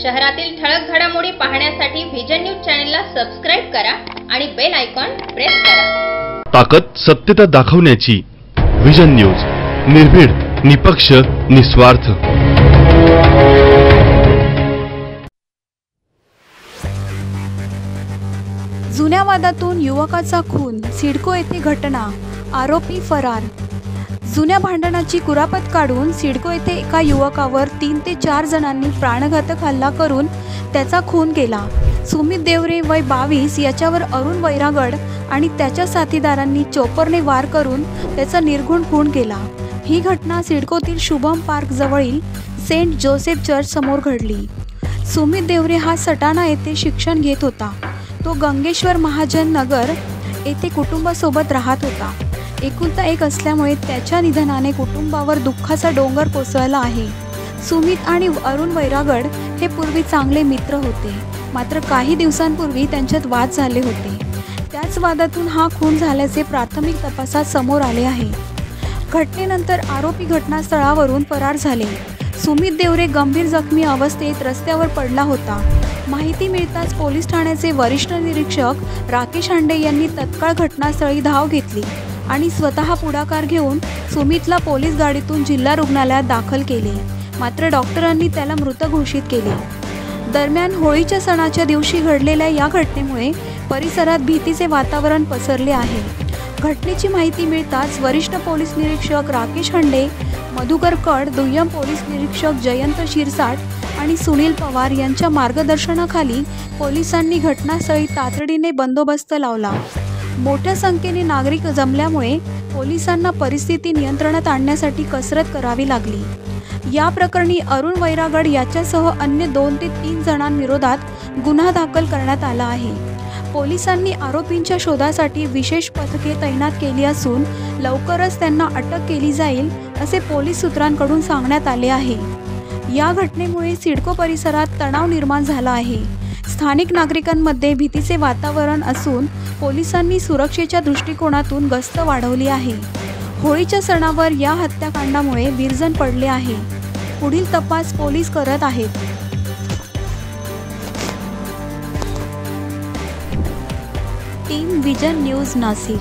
शहरातील ठळक घडामोडी पाहण्यासाठी व्हिजन न्यूज चॅनलला सबस्क्राइब करा आणि बेल आयकॉन प्रेस करा। ताकद सत्यता दाखवण्याची व्हिजन न्यूज, निर्भीड, निपक्ष, निस्वार्थ। जुन्या वादातून युवकाचा खून, सिडको येथे घटना, आरोपी फरार। जुन्या भांडणाची कुरापत काढून सिडको येथे एका युवकावर 3 ते 4 जणांनी प्राणघातक हल्ला करून त्याचा खून केला। सुमित देवरे वय 22 याच्यावर अरुण वैरागड आणि त्याच्या साथीदारांनी चोपरने वार करून त्याचा निर्घुण खून केला। ही घटना सिडकोतील शुभम पार्क जवळील सेंट जोसेफ चर्च समोर घडली। सुमित देवरे हा सटाणा येथे शिक्षण घेत होता। तो गंगेश्वर महाजन नगर येथे कुटुंबासोबत राहत होता। एकुलता एक असल्यामुळे त्याच्या निधनाने कुटुंबावर दुःखाचा डोंगर कोसळला आहे। सुमित आणि अरुण वैरागड हे पूर्वी चांगले मित्र होते, मात्र काही दिवसांपूर्वी त्यांच्यात वाद झाले होते। त्याच वादातून हा खून झाल्याचे प्राथमिक तपासात समोर आले आहे। घटनेनंतर आरोपी घटनास्थळावरून फरार झाले। सुमित देवरे गंभीर जखमी अवस्थेत रस्त्यावर पडला होता। माहिती मिळताच पोलीस ठाण्याचे वरिष्ठ निरीक्षक राकेश हांडे यांनी तत्काळ घटनास्थळी धाव घेतली आणि स्वतः पुढाकार घेऊन सुमितला पोलीस गाडीतून जिल्हा रुग्णालयात दाखल केले, मात्र डॉक्टरांनी त्याला मृत घोषित केले। दरम्यान होळीच्या सणाच्या दिवशी घडलेल्या या घटनेमुळे परिसरात भीतीचे वातावरण पसरले आहे। घटनेची माहिती मिळताच वरिष्ठ पोलीस निरीक्षक राकेश हांडे, मधुकर कड, दुय्यम पोलीस निरीक्षक जयंत शिरसाट आणि सुनील पवार यांच्या मार्गदर्शनाखाली पोलिसांनी घटनास्थळी तातडीने बंदोबस्त लावला। मोठ्या संख्येने नागरिक जमल्यामुळे पोलिसांना परिस्थिती नियंत्रणात आणण्यासाठी कसरत करावी लागली। या प्रकरणी अरुण वैरागड याच्यासह अन्य 2 ते 3 जणांविरोधात गुन्हा दाखल करण्यात आला आहे। पोलिसांनी आरोपींच्या शोधासाठी विशेष पथके तैनात केली असून लवकरच त्यांना अटक केली जाईल असे पोलीस सूत्रांकडून सांगण्यात आले आहे। या घटनेमुळे सिडको परिसरात तणाव निर्माण झाला आहे। स्थानिक नागरिकांमध्ये भीतीचे वातावरण असून पोलिसांनी सुरक्षेच्या दृष्टिकोनातून गस्त वाढवली आहे। होळीच्या सणावर या हत्याकांडामुळे विरजण पडले आहे। पुढील तपास पोलीस करत आहेत। Team vision news Nashik.